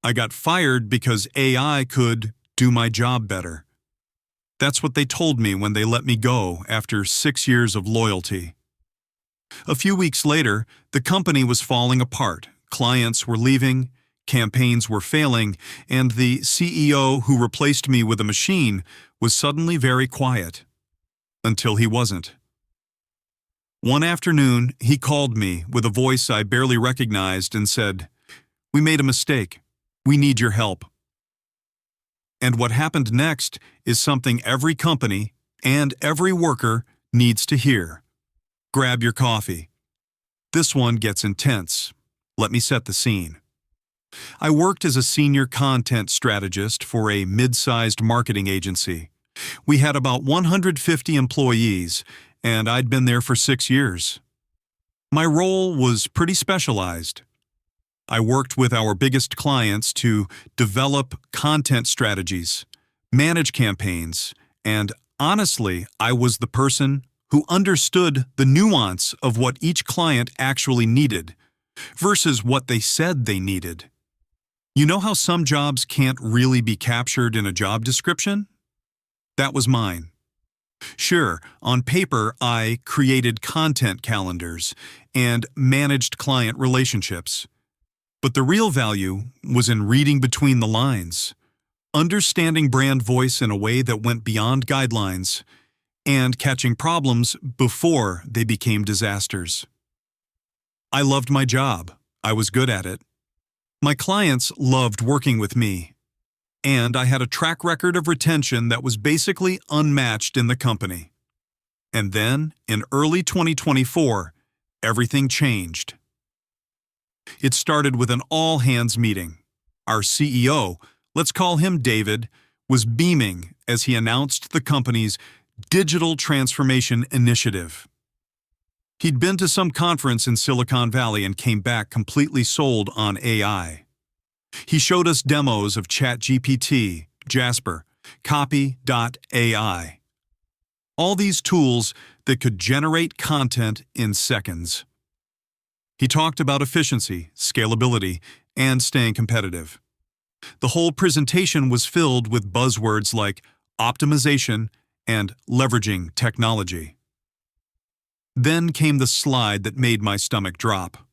I got fired because AI could do my job better. That's what they told me when they let me go after 6 years of loyalty. A few weeks later, the company was falling apart. Clients were leaving, campaigns were failing, and the CEO who replaced me with a machine was suddenly very quiet. Until he wasn't. One afternoon, he called me with a voice I barely recognized and said, "We made a mistake. We need your help." And what happened next is something every company and every worker needs to hear. Grab your coffee. This one gets intense. Let me set the scene. I worked as a senior content strategist for a mid-sized marketing agency. We had about 150 employees, and I'd been there for 6 years. My role was pretty specialized. I worked with our biggest clients to develop content strategies, manage campaigns, and honestly, I was the person who understood the nuance of what each client actually needed versus what they said they needed. You know how some jobs can't really be captured in a job description? That was mine. Sure, on paper, I created content calendars and managed client relationships. But the real value was in reading between the lines, understanding brand voice in a way that went beyond guidelines, and catching problems before they became disasters. I loved my job. I was good at it. My clients loved working with me. And I had a track record of retention that was basically unmatched in the company. And then, in early 2024, everything changed. It started with an all-hands meeting. Our CEO, let's call him David, was beaming as he announced the company's digital transformation initiative. He'd been to some conference in Silicon Valley and came back completely sold on AI. He showed us demos of ChatGPT, Jasper, Copy.ai. All these tools that could generate content in seconds. He talked about efficiency, scalability, and staying competitive. The whole presentation was filled with buzzwords like optimization and leveraging technology. Then came the slide that made my stomach drop.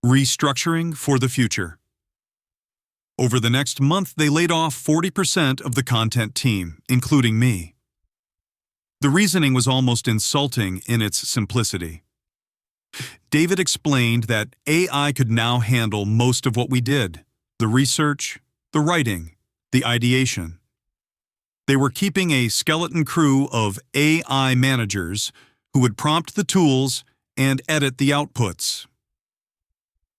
Restructuring for the future. Over the next month, they laid off 40% of the content team, including me. The reasoning was almost insulting in its simplicity. David explained that AI could now handle most of what we did, the research, the writing, the ideation. They were keeping a skeleton crew of AI managers who would prompt the tools and edit the outputs.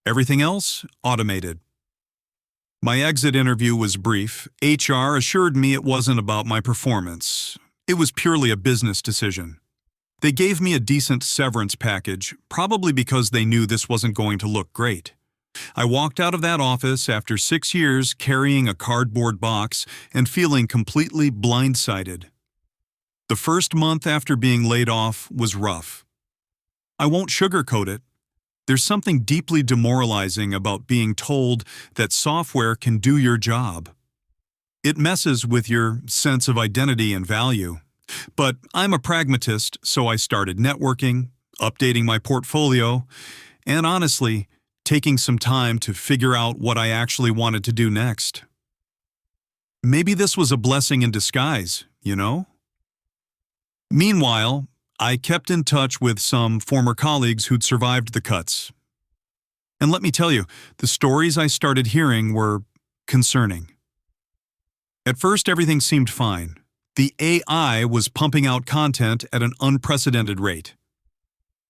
Everything else, automated. My exit interview was brief. HR assured me it wasn't about my performance. It was purely a business decision. They gave me a decent severance package, probably because they knew this wasn't going to look great. I walked out of that office after 6 years carrying a cardboard box and feeling completely blindsided. The first month after being laid off was rough. I won't sugarcoat it. There's something deeply demoralizing about being told that software can do your job. It messes with your sense of identity and value. But I'm a pragmatist, so I started networking, updating my portfolio, and honestly, taking some time to figure out what I actually wanted to do next. Maybe this was a blessing in disguise, you know? Meanwhile, I kept in touch with some former colleagues who'd survived the cuts. And let me tell you, the stories I started hearing were concerning. At first, everything seemed fine. The AI was pumping out content at an unprecedented rate.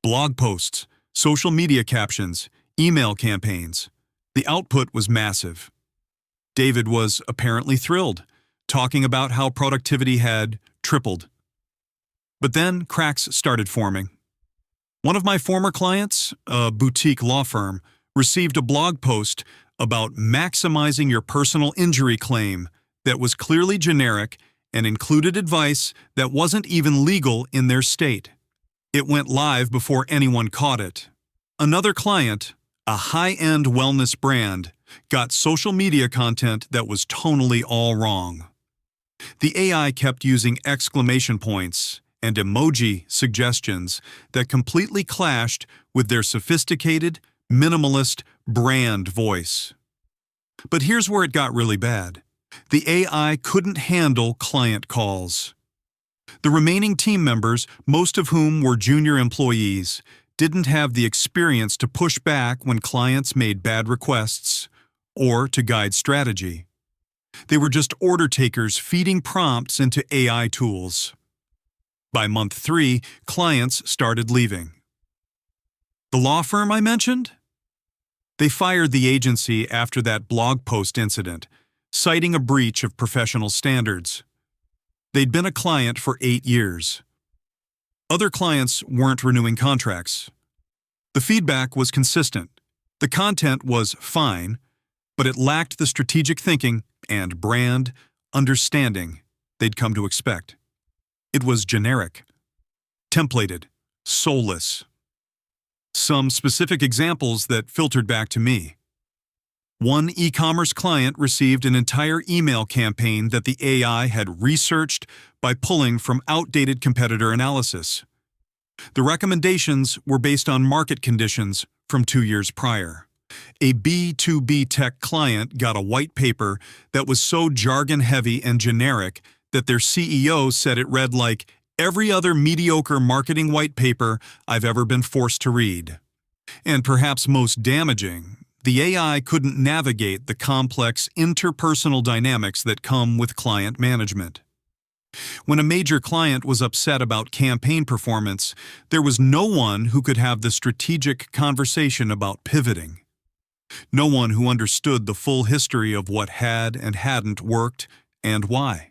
Blog posts, social media captions, email campaigns. The output was massive. David was apparently thrilled, talking about how productivity had tripled. But then cracks started forming. One of my former clients, a boutique law firm, received a blog post about maximizing your personal injury claim that was clearly generic and included advice that wasn't even legal in their state. It went live before anyone caught it. Another client, a high-end wellness brand, got social media content that was tonally all wrong. The AI kept using exclamation points and emoji suggestions that completely clashed with their sophisticated, minimalist brand voice. But here's where it got really bad. The AI couldn't handle client calls. The remaining team members, most of whom were junior employees, didn't have the experience to push back when clients made bad requests or to guide strategy. They were just order takers feeding prompts into AI tools. By month 3, clients started leaving. The law firm I mentioned? They fired the agency after that blog post incident, citing a breach of professional standards. They'd been a client for 8 years. Other clients weren't renewing contracts. The feedback was consistent. The content was fine, but it lacked the strategic thinking and brand understanding they'd come to expect. It was generic, templated, soulless. Some specific examples that filtered back to me. One e-commerce client received an entire email campaign that the AI had researched by pulling from outdated competitor analysis. The recommendations were based on market conditions from 2 years prior. A B2B tech client got a white paper that was so jargon-heavy and generic that their CEO said it read like every other mediocre marketing white paper I've ever been forced to read. And perhaps most damaging, the AI couldn't navigate the complex interpersonal dynamics that come with client management. When a major client was upset about campaign performance, there was no one who could have the strategic conversation about pivoting. No one who understood the full history of what had and hadn't worked and why.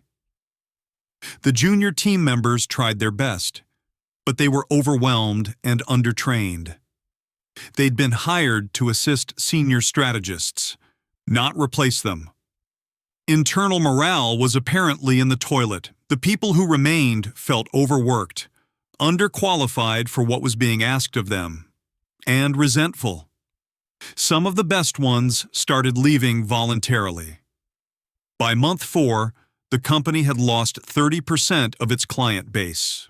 The junior team members tried their best, but they were overwhelmed and undertrained. They'd been hired to assist senior strategists, not replace them. Internal morale was apparently in the toilet. The people who remained felt overworked, underqualified for what was being asked of them, and resentful. Some of the best ones started leaving voluntarily. By month 4, the company had lost 30% of its client base.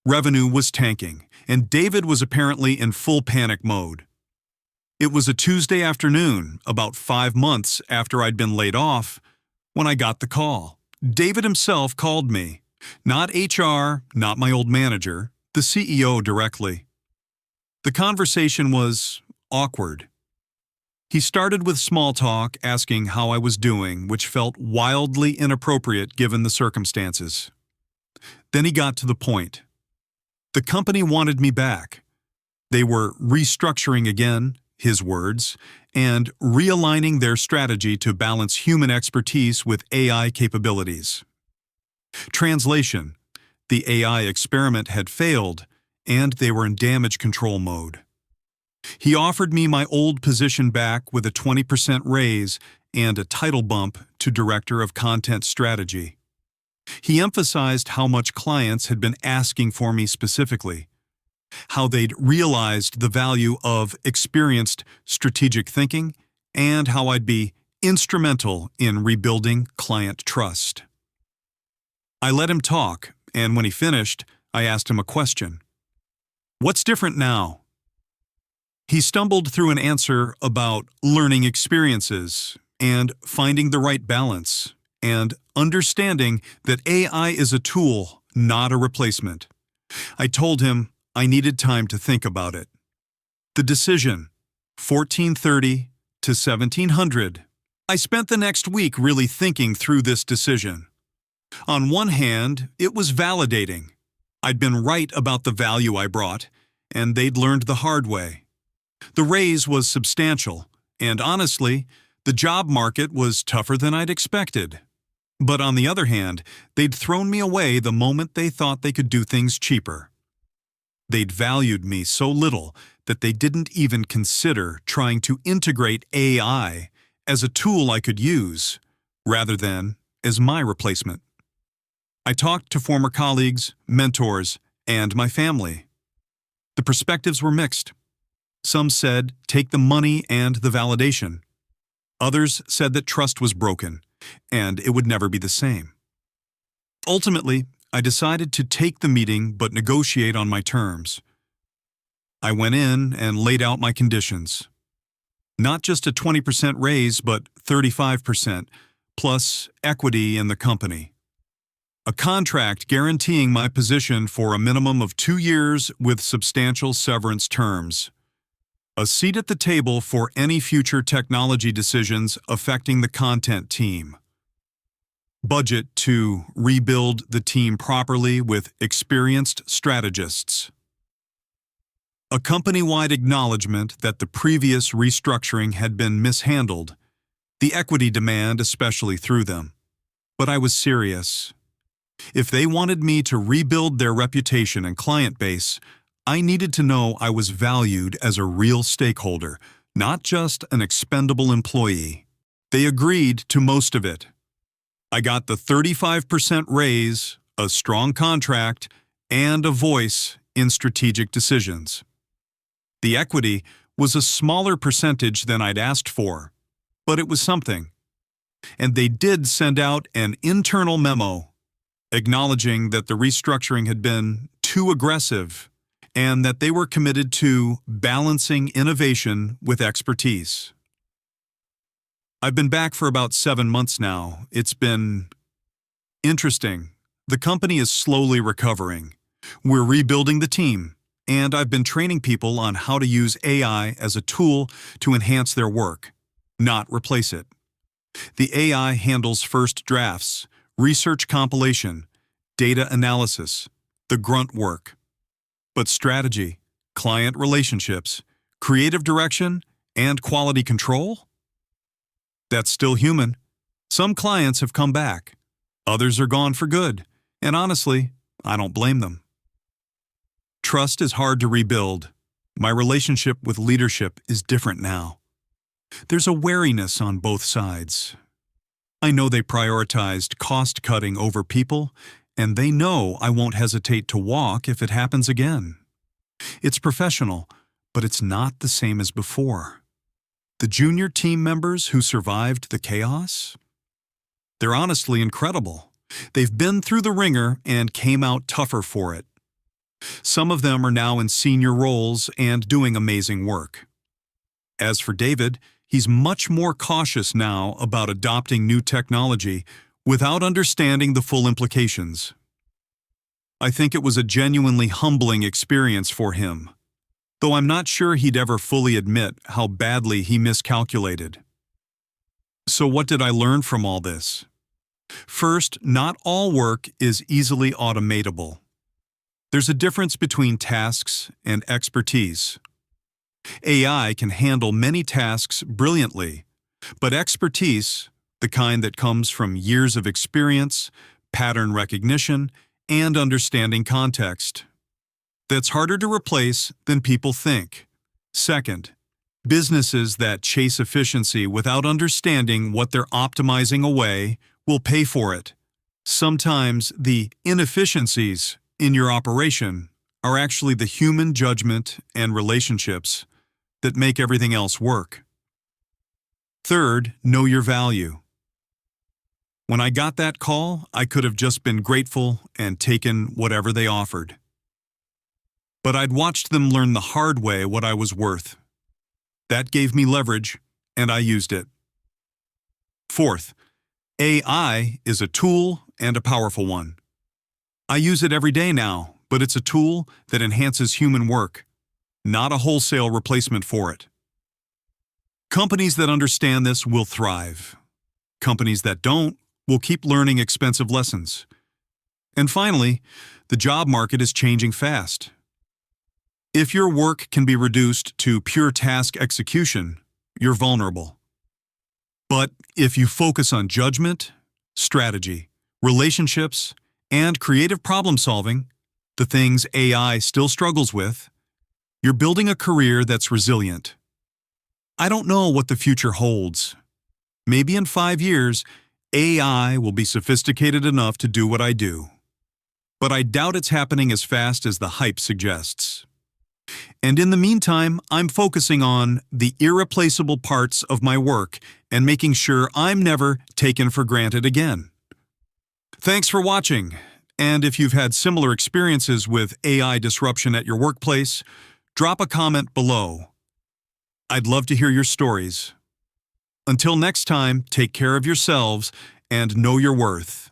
Revenue was tanking, and David was apparently in full panic mode. It was a Tuesday afternoon, about 5 months after I'd been laid off, when I got the call. David himself called me. Not HR, not my old manager, the CEO directly. The conversation was awkward. He started with small talk, asking how I was doing, which felt wildly inappropriate given the circumstances. Then he got to the point. The company wanted me back. They were restructuring again, his words, and realigning their strategy to balance human expertise with AI capabilities. Translation: the AI experiment had failed, and they were in damage control mode. He offered me my old position back with a 20% raise and a title bump to Director of Content Strategy. He emphasized how much clients had been asking for me specifically, how they'd realized the value of experienced strategic thinking, and how I'd be instrumental in rebuilding client trust. I let him talk, and when he finished, I asked him a question. "What's different now?" He stumbled through an answer about learning experiences and finding the right balance and understanding that AI is a tool, not a replacement. I told him I needed time to think about it. The decision, 1430 to 1700. I spent the next week really thinking through this decision. On one hand, it was validating. I'd been right about the value I brought, and they'd learned the hard way. The raise was substantial, and honestly, the job market was tougher than I'd expected. But on the other hand, they'd thrown me away the moment they thought they could do things cheaper. They'd valued me so little that they didn't even consider trying to integrate AI as a tool I could use, rather than as my replacement. I talked to former colleagues, mentors, and my family. The perspectives were mixed. Some said, take the money and the validation. Others said that trust was broken, and it would never be the same. Ultimately, I decided to take the meeting but negotiate on my terms. I went in and laid out my conditions. Not just a 20% raise, but 35%, plus equity in the company. A contract guaranteeing my position for a minimum of 2 years with substantial severance terms. A seat at the table for any future technology decisions affecting the content team. Budget to rebuild the team properly with experienced strategists. A company-wide acknowledgement that the previous restructuring had been mishandled, the equity demand especially through them. But I was serious. If they wanted me to rebuild their reputation and client base, I needed to know I was valued as a real stakeholder, not just an expendable employee. They agreed to most of it. I got the 35% raise, a strong contract, and a voice in strategic decisions. The equity was a smaller percentage than I'd asked for, but it was something. And they did send out an internal memo acknowledging that the restructuring had been too aggressive and that they were committed to balancing innovation with expertise. I've been back for about 7 months now. It's been interesting. The company is slowly recovering. We're rebuilding the team, and I've been training people on how to use AI as a tool to enhance their work, not replace it. The AI handles first drafts, research compilation, data analysis, the grunt work. But strategy, client relationships, creative direction, and quality control? That's still human. Some clients have come back. Others are gone for good. And honestly, I don't blame them. Trust is hard to rebuild. My relationship with leadership is different now. There's a wariness on both sides. I know they prioritized cost-cutting over people, and they know I won't hesitate to walk if it happens again. It's professional, but it's not the same as before. The junior team members who survived the chaos? They're honestly incredible. They've been through the ringer and came out tougher for it. Some of them are now in senior roles and doing amazing work. As for David, he's much more cautious now about adopting new technology without understanding the full implications. I think it was a genuinely humbling experience for him, though I'm not sure he'd ever fully admit how badly he miscalculated. So what did I learn from all this? First, not all work is easily automatable. There's a difference between tasks and expertise. AI can handle many tasks brilliantly, but expertise, the kind that comes from years of experience, pattern recognition, and understanding context, that's harder to replace than people think. Second, businesses that chase efficiency without understanding what they're optimizing away will pay for it. Sometimes the inefficiencies in your operation are actually the human judgment and relationships that make everything else work. Third, know your value. When I got that call, I could have just been grateful and taken whatever they offered. But I'd watched them learn the hard way what I was worth. That gave me leverage, and I used it. Fourth, AI is a tool and a powerful one. I use it every day now, but it's a tool that enhances human work, not a wholesale replacement for it. Companies that understand this will thrive. Companies that don't will keep learning expensive lessons. And finally, the job market is changing fast. If your work can be reduced to pure task execution, you're vulnerable. But if you focus on judgment, strategy, relationships, and creative problem solving, the things AI still struggles with, you're building a career that's resilient. I don't know what the future holds. Maybe in 5 years, AI will be sophisticated enough to do what I do. But I doubt it's happening as fast as the hype suggests. And in the meantime, I'm focusing on the irreplaceable parts of my work and making sure I'm never taken for granted again. Thanks for watching. And if you've had similar experiences with AI disruption at your workplace, drop a comment below. I'd love to hear your stories. Until next time, take care of yourselves and know your worth.